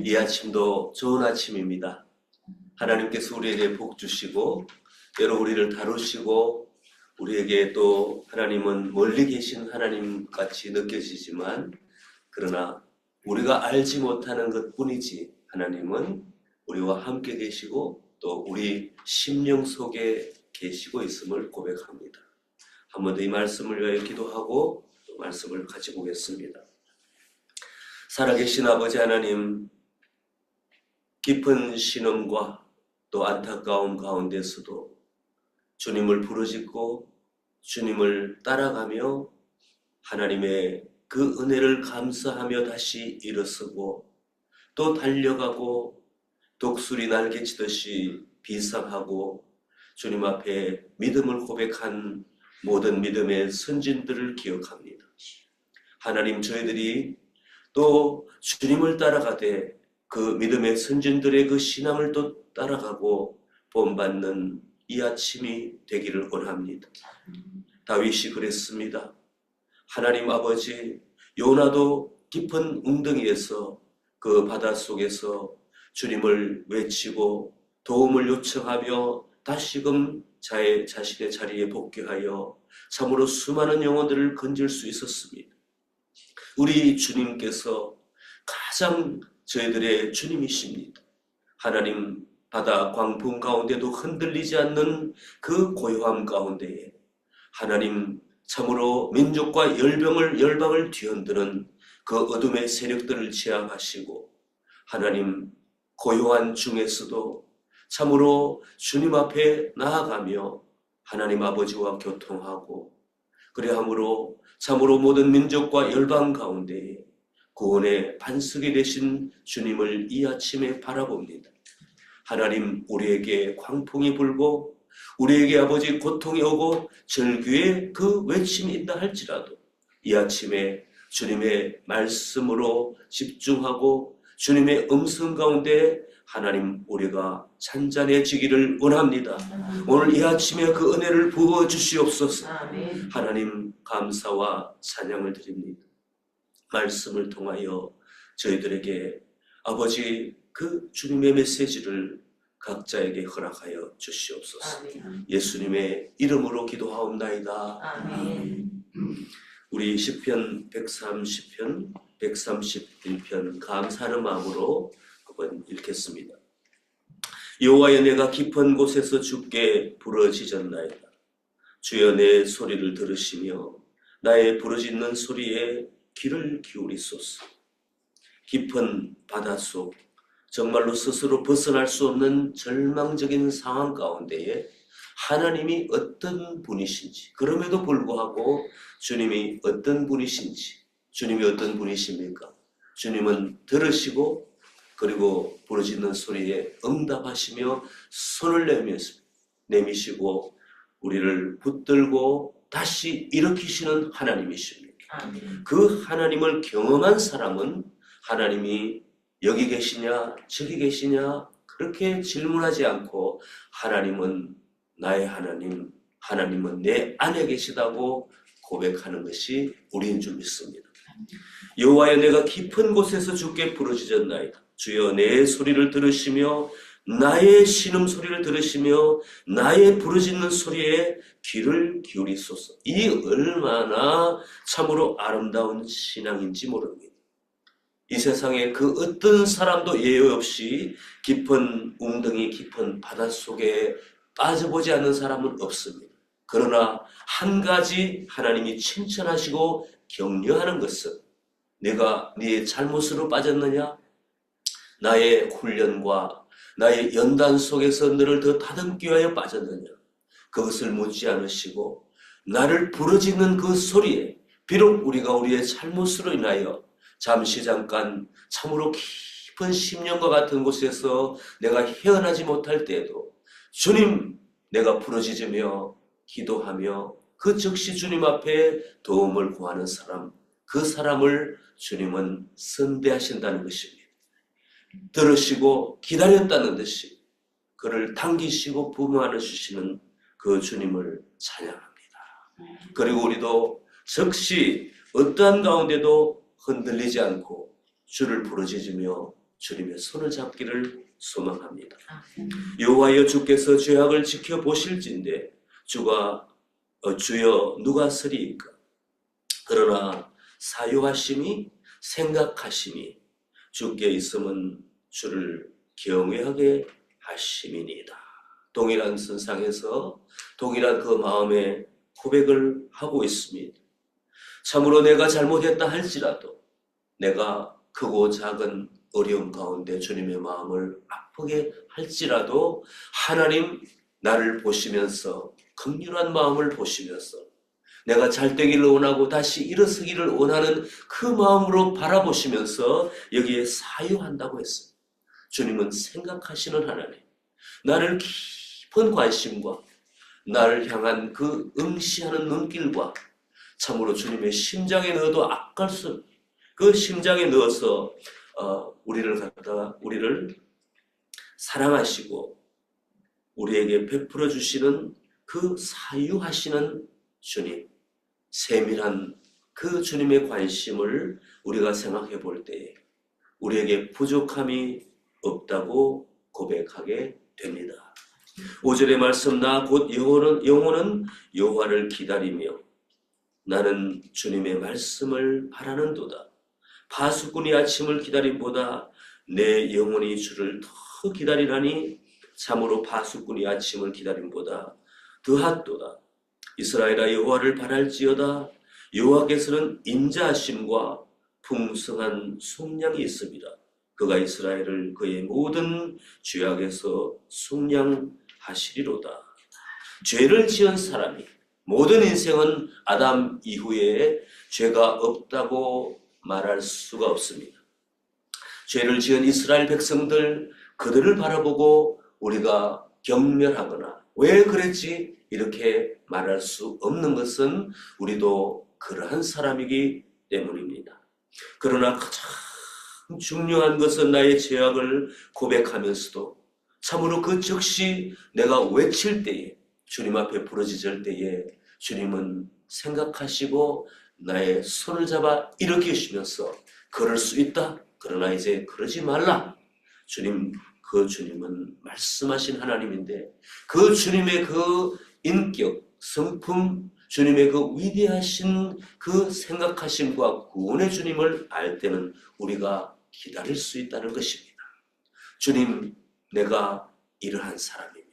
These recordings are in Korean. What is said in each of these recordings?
이 아침도 좋은 아침입니다. 하나님께서 우리에게 복 주시고 때로 우리를 다루시고 우리에게 또 하나님은 멀리 계신 하나님 같이 느껴지지만 그러나 우리가 알지 못하는 것뿐이지 하나님은 우리와 함께 계시고 또 우리 심령 속에 계시고 있음을 고백합니다. 한 번 더 이 말씀을 위하여 기도하고 또 말씀을 가지고 오겠습니다. 살아계신 아버지 하나님, 깊은 신음과 또 안타까움 가운데서도 주님을 부르짖고 주님을 따라가며 하나님의 그 은혜를 감사하며 다시 일어서고 또 달려가고 독수리 날개치듯이 비상하고 주님 앞에 믿음을 고백한 모든 믿음의 선진들을 기억합니다. 하나님, 저희들이 또 주님을 따라가되 그 믿음의 선진들의 그 신앙을 또 따라가고 본받는 이 아침이 되기를 원합니다. 다윗이 그랬습니다. 하나님 아버지, 요나도 깊은 웅덩이에서 그 바닷속에서 주님을 외치고 도움을 요청하며 다시금 자신의 자리에 복귀하여 참으로 수많은 영혼들을 건질 수 있었습니다. 우리 주님께서 가장 저희들의 주님이십니다. 하나님, 바다 광풍 가운데도 흔들리지 않는 그 고요함 가운데에 하나님 참으로 민족과 열방을 뒤흔드는 그 어둠의 세력들을 제압하시고 하나님 고요한 중에서도 참으로 주님 앞에 나아가며 하나님 아버지와 교통하고 그래함으로 참으로 모든 민족과 열방 가운데에 구원의 반석이 되신 주님을 이 아침에 바라봅니다. 하나님, 우리에게 광풍이 불고 우리에게 아버지 고통이 오고 절규의 그 외침이 있다 할지라도 이 아침에 주님의 말씀으로 집중하고 주님의 음성 가운데 하나님 우리가 찬찬해지기를 원합니다. 오늘 이 아침에 그 은혜를 부어 주시옵소서. 하나님, 감사와 찬양을 드립니다. 말씀을 통하여 저희들에게 아버지 그 주님의 메시지를 각자에게 허락하여 주시옵소서. 예수님의 이름으로 기도하옵나이다. 아멘. 우리 시편 130편, 131편 감사하는 마음으로 한번 읽겠습니다. 여호와여, 내가 깊은 곳에서 주께 부르짖었나이다. 주여, 내 소리를 들으시며 나의 부르짖는 소리에 귀를 기울이소서. 깊은 바닷속, 정말로 스스로 벗어날 수 없는 절망적인 상황 가운데에 하나님이 어떤 분이신지, 그럼에도 불구하고 주님이 어떤 분이신지, 주님이 어떤 분이십니까? 주님은 들으시고 그리고 부르짖는 소리에 응답하시며 손을 내미시고 우리를 붙들고 다시 일으키시는 하나님이십니다. 그 하나님을 경험한 사람은 하나님이 여기 계시냐 저기 계시냐 그렇게 질문하지 않고 하나님은 나의 하나님, 하나님은 내 안에 계시다고 고백하는 것이 우리인 줄 믿습니다. 여호와여, 내가 깊은 곳에서 주께 부르짖었나이다. 주여, 내 소리를 들으시며 나의 신음 소리를 들으시며 나의 부르짖는 소리에 귀를 기울이소서. 이 얼마나 참으로 아름다운 신앙인지 모릅니다. 이 세상에 그 어떤 사람도 예외 없이 깊은 웅덩이 깊은 바닷속에 빠져보지 않는 사람은 없습니다. 그러나 한 가지 하나님이 칭찬하시고 격려하는 것은 내가 네 잘못으로 빠졌느냐? 나의 훈련과 나의 연단 속에서 너를 더 다듬기 위하여 빠졌느냐? 그것을 묻지 않으시고 나를 부르짖는 그 소리에 비록 우리가 우리의 잘못으로 인하여 잠깐 참으로 깊은 심령과 같은 곳에서 내가 헤어나지 못할 때에도 주님, 내가 부르짖으며 기도하며 그 즉시 주님 앞에 도움을 구하는 사람, 그 사람을 주님은 선대하신다는 것입니다. 들으시고 기다렸다는 듯이 그를 당기시고 부모하여 주시는 그 주님을 찬양합니다. 그리고 우리도 즉시 어떠한 가운데도 흔들리지 않고 주를 부르짖으며 주님의 손을 잡기를 소망합니다. 여호와여 주께서 죄악을 지켜보실진데 주여 누가 서리이까? 그러나 사유하심이 생각하심이 주께 있음은 주를 경외하게 하심이니이다. 동일한 선상에서 동일한 그 마음의 고백을 하고 있습니다. 참으로 내가 잘못했다 할지라도 내가 크고 작은 어려움 가운데 주님의 마음을 아프게 할지라도 하나님 나를 보시면서 긍휼한 마음을 보시면서 내가 잘되기를 원하고 다시 일어서기를 원하는 그 마음으로 바라보시면서 여기에 사유한다고 했어요. 주님은 생각하시는 하나님, 나를 깊은 관심과 나를 향한 그 응시하는 눈길과 참으로 주님의 심장에 넣어도 아까울 수 없는 그 심장에 넣어서 우리를 사랑하시고 우리에게 베풀어 주시는 그 사유하시는 주님, 세밀한 그 주님의 관심을 우리가 생각해 볼 때에 우리에게 부족함이 없다고 고백하게 됩니다. 5절의 말씀, 나 곧 영혼은 여호와를 기다리며 나는 주님의 말씀을 바라는도다. 파수꾼이 아침을 기다림보다 내 영혼이 주를 더 기다리나니 참으로 파수꾼이 아침을 기다림보다 더하도다. 이스라엘아 여호와를 바랄지어다. 여호와께서는 인자하심과 풍성한 속량이 있습니다. 그가 이스라엘을 그의 모든 죄악에서 속량하시리로다. 죄를 지은 사람이 모든 인생은 아담 이후에 죄가 없다고 말할 수가 없습니다. 죄를 지은 이스라엘 백성들, 그들을 바라보고 우리가 경멸하거나 왜 그랬지 이렇게 말할 수 없는 것은 우리도 그러한 사람이기 때문입니다. 그러나 가장 중요한 것은 나의 죄악을 고백하면서도 참으로 그 즉시 내가 외칠 때에, 주님 앞에 부르짖을 때에 주님은 생각하시고 나의 손을 잡아 일으키시면서 그럴 수 있다. 그러나 이제 그러지 말라. 주님은 말씀하신 하나님인데 그 주님의 그 인격, 성품, 주님의 그 위대하신 그 생각하심과 구원의 주님을 알 때는 우리가 기다릴 수 있다는 것입니다. 주님, 내가 이러한 사람입니다.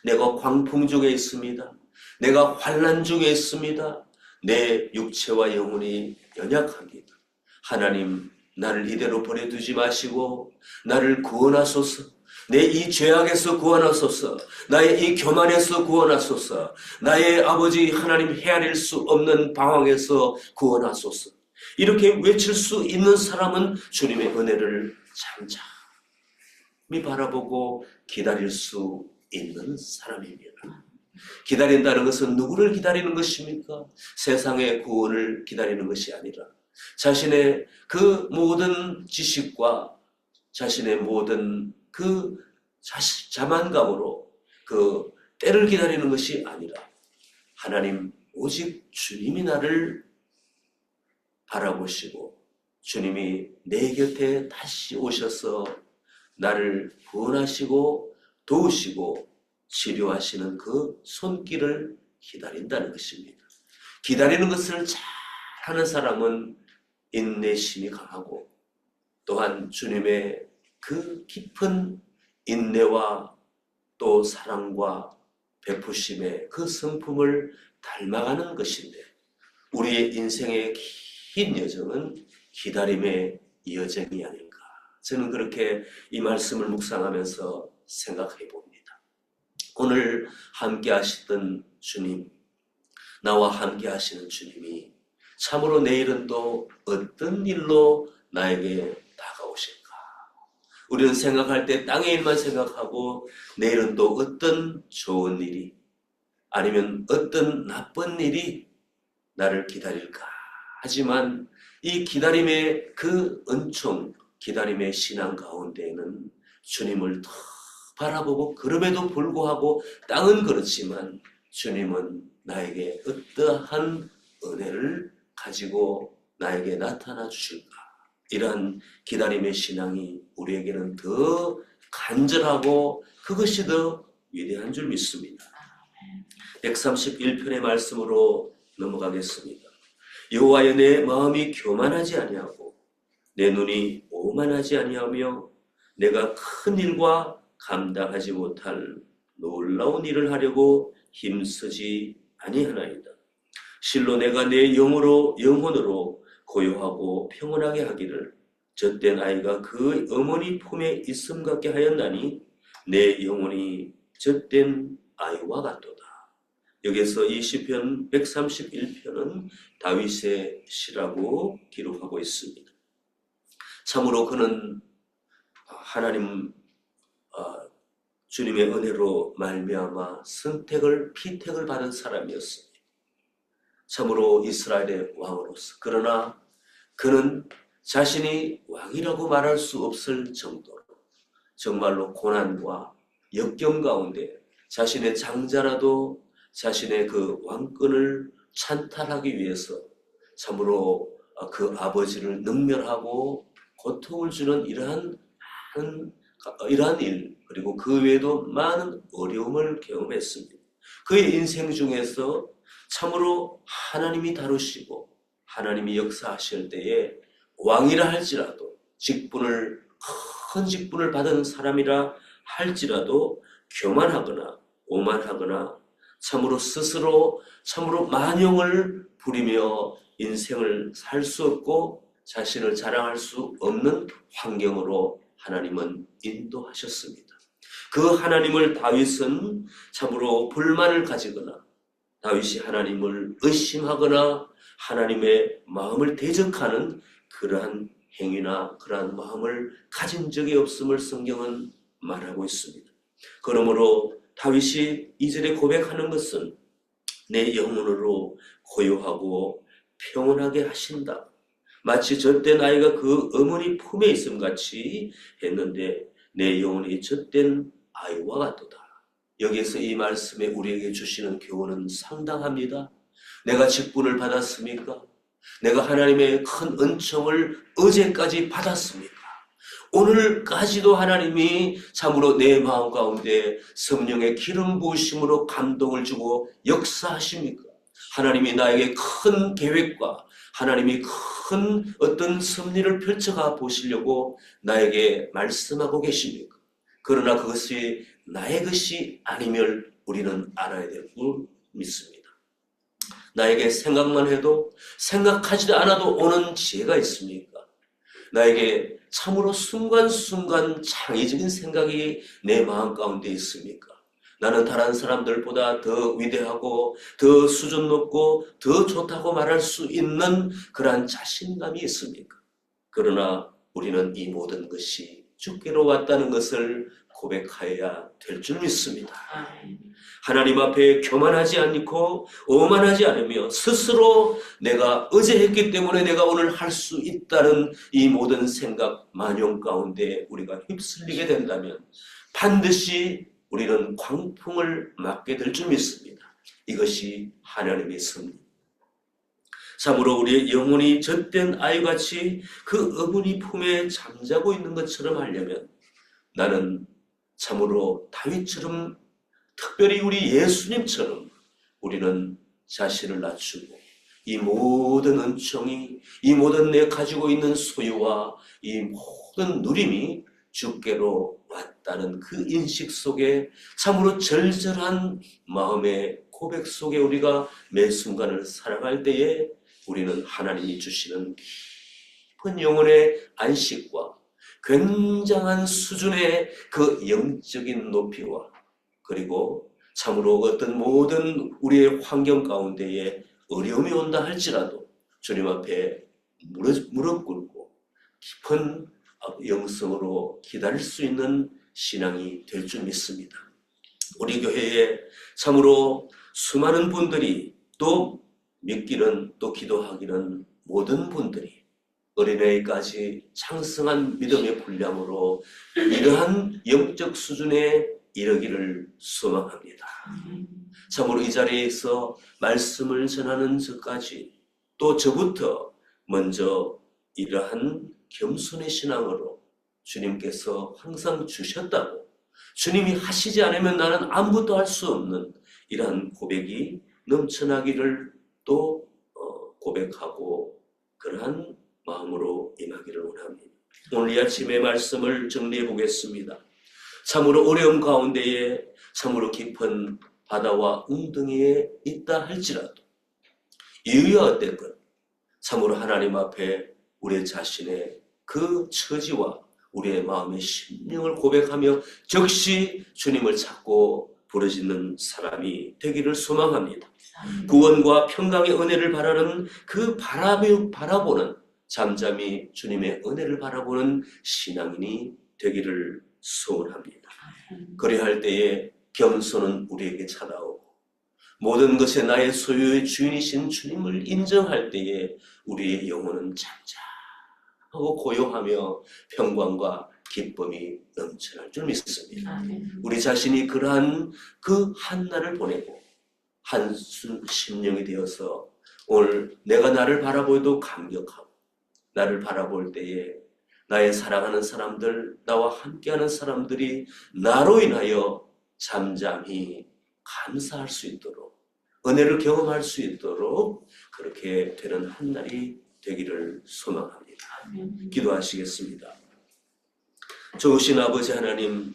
내가 광풍 중에 있습니다. 내가 환난 중에 있습니다. 내 육체와 영혼이 연약합니다. 하나님, 나를 이대로 버려두지 마시고 나를 구원하소서. 내 이 죄악에서 구원하소서. 나의 이 교만에서 구원하소서. 나의 아버지 하나님 헤아릴 수 없는 방황에서 구원하소서. 이렇게 외칠 수 있는 사람은 주님의 은혜를 잠잠히 바라보고 기다릴 수 있는 사람입니다. 기다린다는 것은 누구를 기다리는 것입니까? 세상의 구원을 기다리는 것이 아니라 자신의 그 모든 지식과 자신의 모든 그 자만감으로 그 때를 기다리는 것이 아니라 하나님, 오직 주님이 나를 바라보시고 주님이 내 곁에 다시 오셔서 나를 구원하시고 도우시고 치료하시는 그 손길을 기다린다는 것입니다. 기다리는 것을 잘하는 사람은 인내심이 강하고 또한 주님의 그 깊은 인내와 또 사랑과 베푸심의 그 성품을 닮아가는 것인데 우리의 인생의 긴 여정은 기다림의 여정이 아닌가. 저는 그렇게 이 말씀을 묵상하면서 생각해 봅니다. 오늘 함께 하시던 주님, 나와 함께 하시는 주님이 참으로 내일은 또 어떤 일로 나에게 다가오실까? 우리는 생각할 때 땅의 일만 생각하고 내일은 또 어떤 좋은 일이 아니면 어떤 나쁜 일이 나를 기다릴까? 하지만 이 기다림의 그 은총, 기다림의 신앙 가운데에는 주님을 더 바라보고 그럼에도 불구하고 땅은 그렇지만 주님은 나에게 어떠한 은혜를 가지고 나에게 나타나 주실까? 이러한 기다림의 신앙이 우리에게는 더 간절하고 그것이 더 위대한 줄 믿습니다. 131편의 말씀으로 넘어가겠습니다. 여호와여, 내 마음이 교만하지 아니하고 내 눈이 오만하지 아니하며 내가 큰 일과 감당하지 못할 놀라운 일을 하려고 힘쓰지 아니하나이다. 실로 내가 내 영혼으로 고요하고 평온하게 하기를 젖된 아이가 그 어머니 품에 있음 같게 하였나니 내 영혼이 젖된 아이와 같도다. 여기서 이 시편 131편은 다윗의 시라고 기록하고 있습니다. 참으로 그는 하나님 주님의 은혜로 말미암아 피택을 받은 사람이었습니다. 참으로 이스라엘의 왕으로서. 그러나 그는 자신이 왕이라고 말할 수 없을 정도로 정말로 고난과 역경 가운데 자신의 장자라도 자신의 그 왕권을 찬탈하기 위해서 참으로 그 아버지를 능멸하고 고통을 주는 이러한 일, 그리고 그 외에도 많은 어려움을 경험했습니다. 그의 인생 중에서 참으로 하나님이 다루시고 하나님이 역사하실 때에 왕이라 할지라도 큰 직분을 받은 사람이라 할지라도 교만하거나 오만하거나 참으로 스스로 참으로 만용을 부리며 인생을 살 수 없고 자신을 자랑할 수 없는 환경으로 하나님은 인도하셨습니다. 그 하나님을 다윗은 참으로 불만을 가지거나 다윗이 하나님을 의심하거나 하나님의 마음을 대적하는 그러한 행위나 그러한 마음을 가진 적이 없음을 성경은 말하고 있습니다. 그러므로 다윗이 2절에 고백하는 것은 내 영혼으로 고요하고 평온하게 하신다. 마치 젖된 아이가 그 어머니 품에 있음 같이 했는데 내 영혼이 젖된 아이와 같도다. 여기에서 이 말씀에 우리에게 주시는 교훈은 상당합니다. 내가 직분을 받았습니까? 내가 하나님의 큰 은총을 어제까지 받았습니까? 오늘까지도 하나님이 참으로 내 마음 가운데 성령의 기름 부으심으로 감동을 주고 역사하십니까? 하나님이 나에게 큰 계획과 하나님이 큰 어떤 섭리를 펼쳐가 보시려고 나에게 말씀하고 계십니까? 그러나 그것이 나의 것이 아니면 우리는 알아야 될 줄 믿습니다. 나에게 생각만 해도 생각하지도 않아도 오는 지혜가 있습니까? 나에게 참으로 순간순간 창의적인 생각이 내 마음 가운데 있습니까? 나는 다른 사람들보다 더 위대하고 더 수준 높고 더 좋다고 말할 수 있는 그러한 자신감이 있습니까? 그러나 우리는 이 모든 것이 주께로 왔다는 것을 고백하여야 될 줄 믿습니다. 하나님 앞에 교만하지 않고 오만하지 않으며 스스로 내가 어제 했기 때문에 내가 오늘 할 수 있다는 이 모든 생각 만용 가운데 우리가 휩쓸리게 된다면 반드시 우리는 광풍을 맞게 될 줄 믿습니다. 이것이 하나님의 섭리. 참으로 우리의 영혼이 젖된 아이같이 그 어머니 품에 잠자고 있는 것처럼 하려면 나는 참으로 다윗처럼 특별히 우리 예수님처럼 우리는 자신을 낮추고 이 모든 은총이 이 모든 내 가지고 있는 소유와 이 모든 누림이 주께로 왔다는 그 인식 속에 참으로 절절한 마음의 고백 속에 우리가 매 순간을 살아갈 때에 우리는 하나님이 주시는 깊은 영혼의 안식과 굉장한 수준의 그 영적인 높이와 그리고 참으로 어떤 모든 우리의 환경 가운데에 어려움이 온다 할지라도 주님 앞에 무릎 꿇고 깊은 영성으로 기다릴 수 있는 신앙이 될 줄 믿습니다. 우리 교회에 참으로 수많은 분들이 또 믿기는 또 기도하기는 모든 분들이 어린아이까지 창성한 믿음의 분량으로 이러한 영적 수준에 이르기를 소망합니다. 참으로 이 자리에서 말씀을 전하는 저까지 또 저부터 먼저 이러한 겸손의 신앙으로 주님께서 항상 주셨다고, 주님이 하시지 않으면 나는 아무것도 할 수 없는 이러한 고백이 넘쳐나기를 또 고백하고 그러한 마음으로 임하기를 원합니다. 오늘 이 아침의 말씀을 정리해 보겠습니다. 참으로 어려움 가운데에 참으로 깊은 바다와 웅덩이에 있다 할지라도 이유야 어땠건 참으로 하나님 앞에 우리 자신의 그 처지와 우리의 마음의 심령을 고백하며 즉시 주님을 찾고 부르짖는 사람이 되기를 소망합니다. 구원과 평강의 은혜를 바라는 그 바라보는 잠잠히 주님의 은혜를 바라보는 신앙인이 되기를 소원합니다. 그리할 때에 겸손은 우리에게 찾아오고 모든 것에 나의 소유의 주인이신 주님을 인정할 때에 우리의 영혼은 잠잠하고 고요하며 평강과 기쁨이 넘쳐날 줄 믿습니다. 우리 자신이 그러한 그 한날을 보내고 한순 심령이 되어서 오늘 내가 나를 바라보여도 감격하고 나를 바라볼 때에 나의 사랑하는 사람들, 나와 함께하는 사람들이 나로 인하여 잠잠히 감사할 수 있도록 은혜를 경험할 수 있도록 그렇게 되는 한날이 되기를 소망합니다. 기도하시겠습니다. 좋으신 아버지 하나님,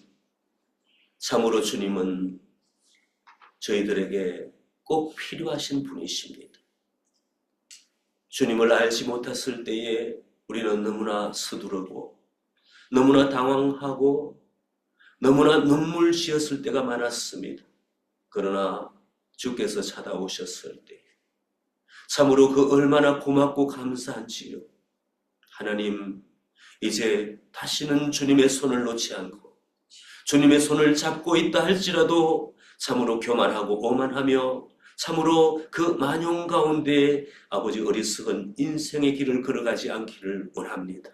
참으로 주님은 저희들에게 꼭 필요하신 분이십니다. 주님을 알지 못했을 때에 우리는 너무나 서두르고 너무나 당황하고 너무나 눈물 지었을 때가 많았습니다. 그러나 주께서 찾아오셨을 때 참으로 그 얼마나 고맙고 감사한지요. 하나님, 이제 다시는 주님의 손을 놓지 않고 주님의 손을 잡고 있다 할지라도 참으로 교만하고 오만하며 참으로 그 만용 가운데 아버지 어리석은 인생의 길을 걸어가지 않기를 원합니다.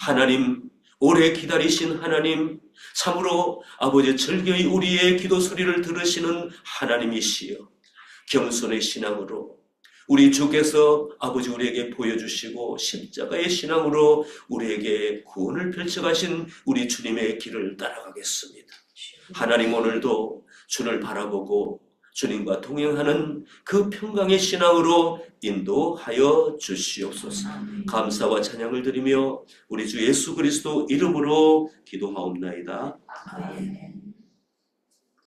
하나님, 오래 기다리신 하나님, 참으로 아버지 절교히 우리의 기도 소리를 들으시는 하나님이시여, 겸손의 신앙으로 우리 주께서 아버지 우리에게 보여주시고 십자가의 신앙으로 우리에게 구원을 펼쳐가신 우리 주님의 길을 따라가겠습니다. 하나님, 오늘도 주를 바라보고 주님과 동행하는 그 평강의 신앙으로 인도하여 주시옵소서. 감사와 찬양을 드리며 우리 주 예수 그리스도 이름으로 기도하옵나이다. 아멘.